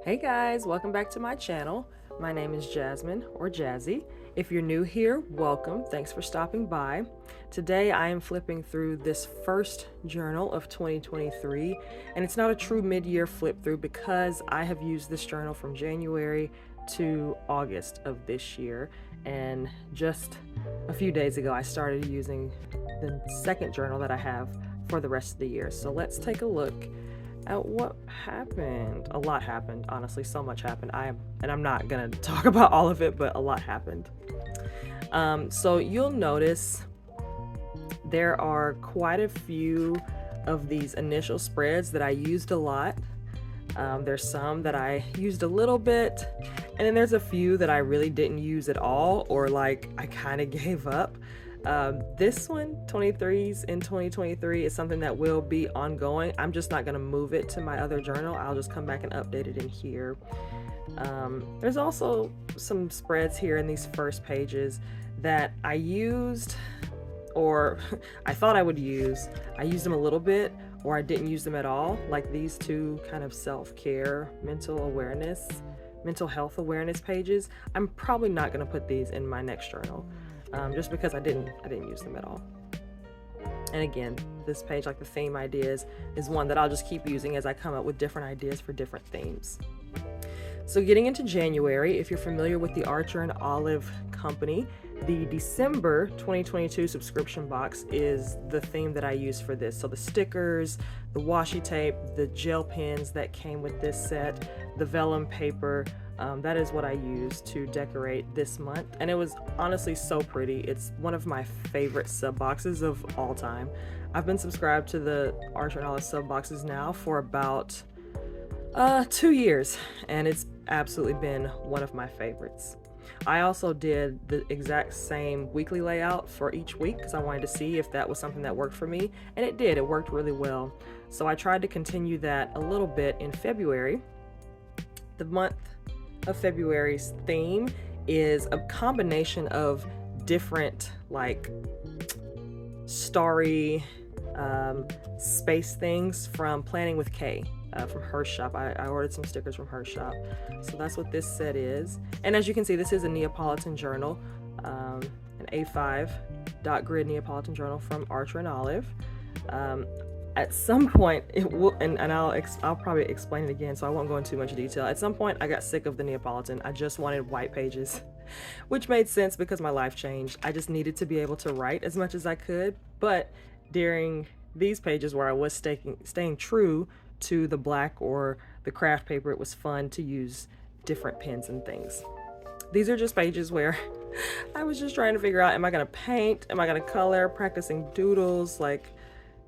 Hey guys, welcome back to my channel. My name is Jasmine or Jazzy. If you're new here, welcome. Thanks for stopping by. Today I am flipping through this first journal of 2023, and it's not a true mid-year flip through because I have used this journal from January to August of this year, and just a few days ago I started using the second journal that I have for the rest of the year. So let's take a look at what happened. A lot happened, honestly. So much happened. I'm not gonna talk about all of it, but a lot happened. So you'll notice there are quite a few of these initial spreads that I used a lot. There's some that I used a little bit, and then there's a few that I really didn't use at all, or like I kind of gave up. This one, 23s in 2023, is something that will be ongoing. I'm just not going to move it to my other journal. I'll just come back and update it in here. There's also some spreads here in these first pages that I used, or I thought I would use. I used them a little bit, or I didn't use them at all, like these two kind of self-care, mental health awareness pages. I'm probably not going to put these in my next journal. Just because I didn't use them at all. And again, this page, like the theme ideas, is one that I'll just keep using as I come up with different ideas for different themes. So getting into January, if you're familiar with the Archer and Olive company, the December 2022 subscription box is the theme that I use for this. So the stickers, the washi tape, the gel pens that came with this set, the vellum paper, that is what I used to decorate this month, and it was honestly so pretty. It's one of my favorite sub boxes of all time. I've been subscribed to the Archer and Olive sub boxes now for about 2 years, and it's absolutely been one of my favorites. I also did the exact same weekly layout for each week because I wanted to see if that was something that worked for me, and it did. It worked really well. So I tried to continue that a little bit in February. The month of February's theme is a combination of different like starry space things from Planning with Kay, from her shop. I ordered some stickers from her shop, so that's what this set is. And as you can see, this is a Neapolitan journal, an A5 dot grid Neapolitan journal from Archer and Olive. At some point it will, and I'll probably explain it again, so I won't go into too much detail. At some point I got sick of the Neapolitan. I just wanted white pages, which made sense because my life changed. I just needed to be able to write as much as I could, but during these pages where I was staying true to the black or the craft paper, it was fun to use different pens and things. These are just pages where I was just trying to figure out, am I gonna paint, am I gonna color, practicing doodles, like,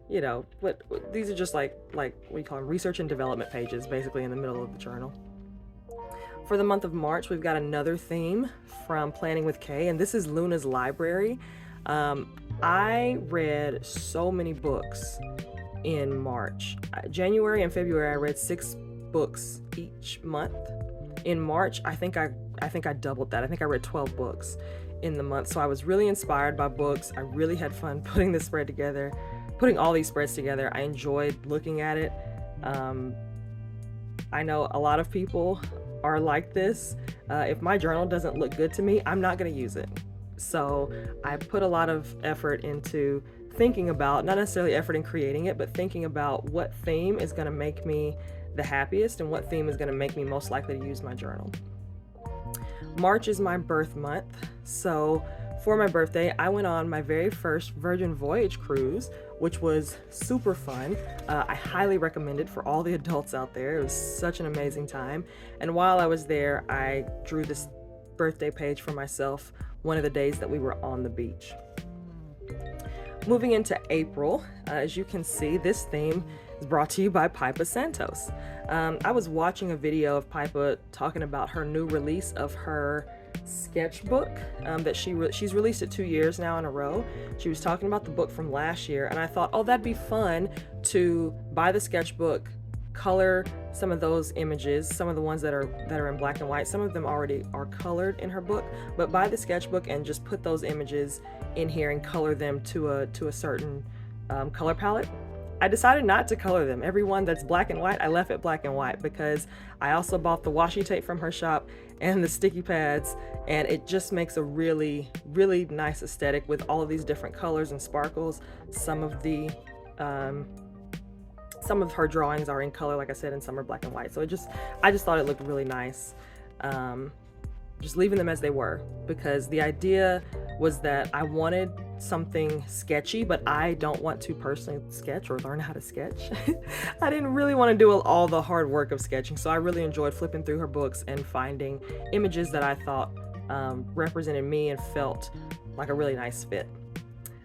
you know, but these are just like what do you call them, research and development pages, basically in the middle of the journal. For the month of March, we've got another theme from Planning with Kay, and this is Luna's Library. I read so many books in March. January and February, I read 6 books each month. In March, I think I doubled that. I think I read 12 books in the month. So I was really inspired by books. I really had fun putting this spread together. Putting all these spreads together. I enjoyed looking at it. I know a lot of people are like this. If my journal doesn't look good to me, I'm not going to use it. So I put a lot of effort into thinking about, not necessarily effort in creating it, but thinking about what theme is going to make me the happiest and what theme is going to make me most likely to use my journal. March is my birth month, so for my birthday, I went on my very first Virgin Voyage cruise, which was super fun. I highly recommend it for all the adults out there. It was such an amazing time. And while I was there, I drew this birthday page for myself one of the days that we were on the beach. Moving into April, as you can see, this theme is brought to you by Pipa Santos. I was watching a video of Pipa talking about her new release of her sketchbook that she's released it 2 years now in a row. She was talking about the book from last year, and I thought, oh, that'd be fun to buy the sketchbook, color some of those images, some of the ones that are in black and white. Some of them already are colored in her book, but buy the sketchbook and just put those images in here and color them to a certain color palette. I decided not to color them. Every one that's black and white, I left it black and white because I also bought the washi tape from her shop and the sticky pads, and it just makes a really, really nice aesthetic with all of these different colors and sparkles. Some of her drawings are in color, like I said, and some are black and white. So I just thought it looked really nice. Just leaving them as they were, because the idea was that I wanted something sketchy, but I don't want to personally sketch or learn how to sketch. I didn't really want to do all the hard work of sketching, so I really enjoyed flipping through her books and finding images that I thought represented me and felt like a really nice fit.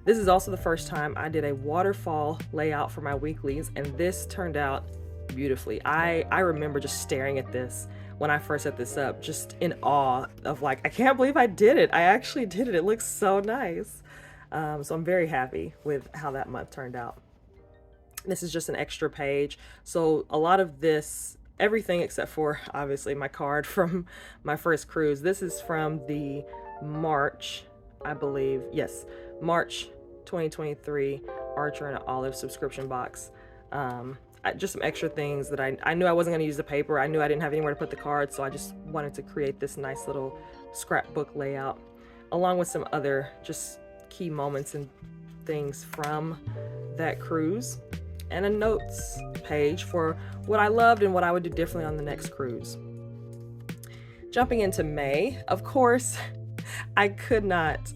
This is also the first time I did a waterfall layout for my weeklies, and this turned out beautifully. I remember just staring at this when I first set this up, just in awe of like, I can't believe I did it. I actually did it. It looks so nice. So I'm very happy with how that month turned out. This is just an extra page. So a lot of this, everything except for obviously my card from my first cruise. This is from the March, I believe. Yes, March 2023 Archer and Olive subscription box. Just some extra things that I knew I wasn't going to use the paper. I knew I didn't have anywhere to put the cards, so I just wanted to create this nice little scrapbook layout, along with some other just key moments and things from that cruise, and a notes page for what I loved and what I would do differently on the next cruise. Jumping into May, of course, I could not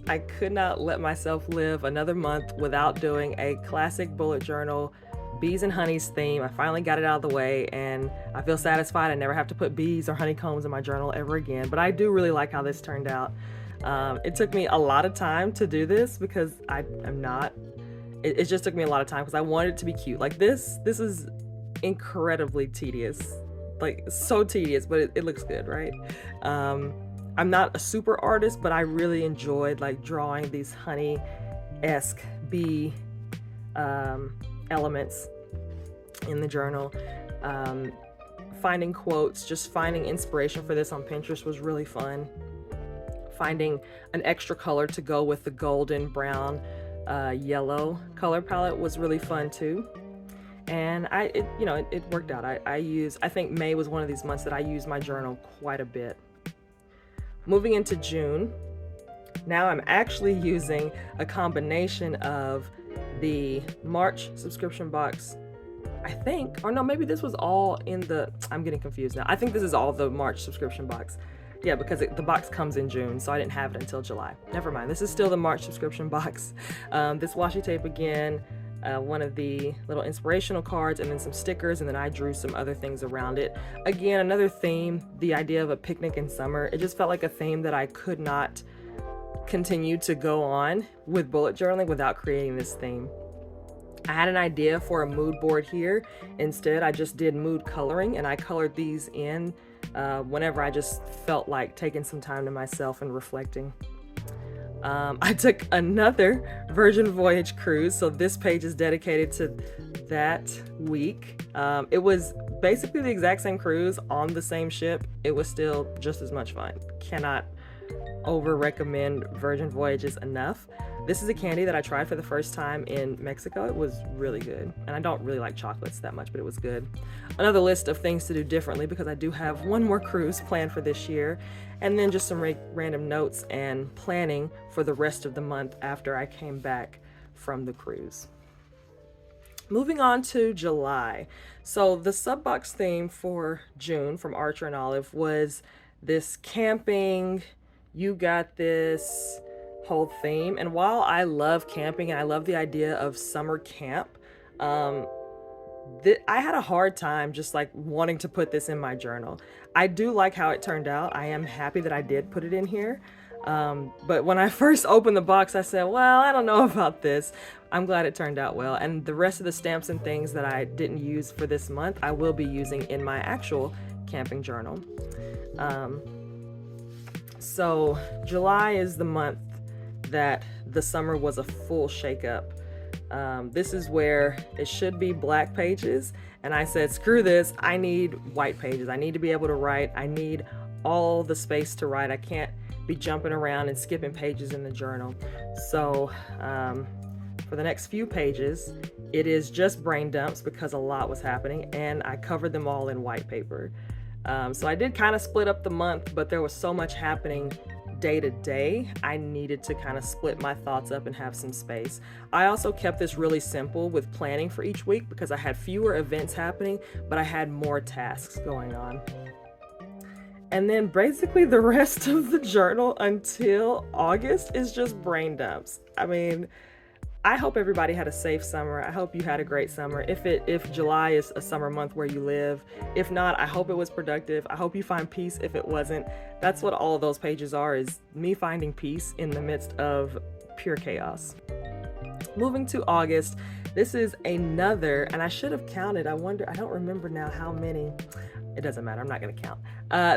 let myself live another month without doing a classic bullet journal bees and honeys theme. I finally got it out of the way, and I feel satisfied. I never have to put bees or honeycombs in my journal ever again, but I do really like how this turned out. It took me a lot of time to do this because it just took me a lot of time because I wanted it to be cute. Like this is incredibly tedious, like so tedious, but it looks good, right? I'm not a super artist, but I really enjoyed like drawing these honey-esque bee elements in the journal. Finding quotes, just finding inspiration for this on Pinterest was really fun. Finding an extra color to go with the golden brown yellow color palette was really fun too. And it worked out. I think May was one of these months that I used my journal quite a bit. Moving into June, now I'm actually using a combination of the March subscription box, I think, or no, maybe this was all in the, I'm getting confused now. I think this is all the March subscription box. Yeah, because the box comes in June, so I didn't have it until July. Never mind, this is still the March subscription box. This washi tape again, one of the little inspirational cards, and then some stickers, and then I drew some other things around it. Again, another theme, the idea of a picnic in summer. It just felt like a theme that I could not continue to go on with bullet journaling without creating this theme. I had an idea for a mood board here. Instead, I just did mood coloring, and I colored these in whenever I just felt like taking some time to myself and reflecting. I took another Virgin Voyage cruise, so this page is dedicated to that week. It was basically the exact same cruise on the same ship. It was still just as much fun. Cannot over recommend Virgin Voyages enough. This is a candy that I tried for the first time in Mexico. It was really good, and I don't really like chocolates that much, but it was good. Another list of things to do differently, because I do have one more cruise planned for this year, and then just some random notes and planning for the rest of the month after I came back from the cruise. Moving on to July. So the sub-box theme for June from Archer and Olive was this camping, you got this whole theme. And while I love camping and I love the idea of summer camp, I had a hard time just like wanting to put this in my journal. I do like how it turned out. I am happy that I did put it in here. But when I first opened the box, I said, well, I don't know about this. I'm glad it turned out well. And the rest of the stamps and things that I didn't use for this month, I will be using in my actual camping journal. So July is the month that the summer was a full shakeup. This is where it should be black pages, and I said, screw this, I need white pages. I need to be able to write. I need all the space to write. I can't be jumping around and skipping pages in the journal. So for the next few pages, It is just brain dumps because a lot was happening, and I covered them all in white paper. So I did kind of split up the month, but there was so much happening day to day, I needed to kind of split my thoughts up and have some space. I also kept this really simple with planning for each week because I had fewer events happening, but I had more tasks going on. And then basically the rest of the journal until August is just brain dumps. I mean, I hope everybody had a safe summer. I hope you had a great summer. If July is a summer month where you live, if not, I hope it was productive. I hope you find peace if it wasn't. That's what all of those pages are, is me finding peace in the midst of pure chaos. Moving to August, this is another, and I should have counted. I don't remember now how many. It doesn't matter, I'm not gonna count.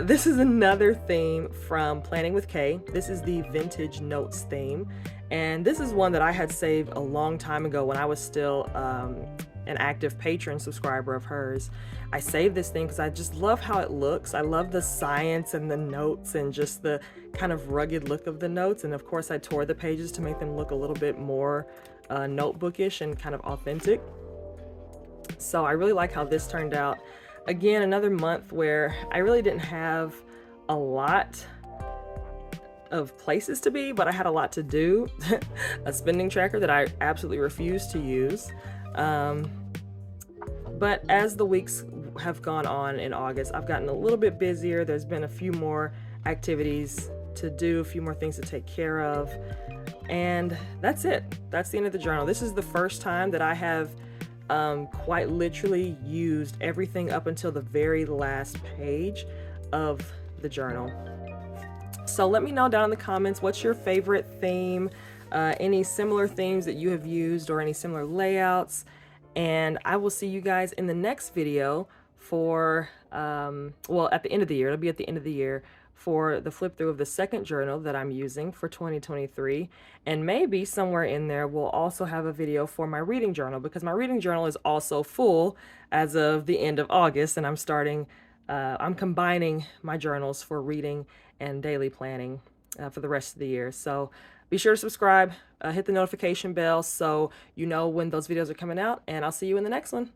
This is another theme from Planning with Kay. This is the Vintage Notes theme. And this is one that I had saved a long time ago when I was still an active patron subscriber of hers. I saved this thing because I just love how it looks. I love the science and the notes and just the kind of rugged look of the notes. And of course I tore the pages to make them look a little bit more notebookish and kind of authentic. So I really like how this turned out. Again, another month where I really didn't have a lot of places to be, but I had a lot to do. A spending tracker that I absolutely refuse to use. But as the weeks have gone on in August, I've gotten a little bit busier. There's been a few more activities to do, a few more things to take care of. And that's it. That's the end of the journal. This is the first time that I have quite literally used everything up until the very last page of the journal. So let me know down in the comments, what's your favorite theme, any similar themes that you have used or any similar layouts. And I will see you guys in the next video for, well, at the end of the year. It'll be at the end of the year for the flip through of the second journal that I'm using for 2023. And maybe somewhere in there we'll also have a video for my reading journal, because my reading journal is also full as of the end of August, and I'm combining my journals for reading and daily planning for the rest of the year. So be sure to subscribe, hit the notification bell so you know when those videos are coming out, and I'll see you in the next one.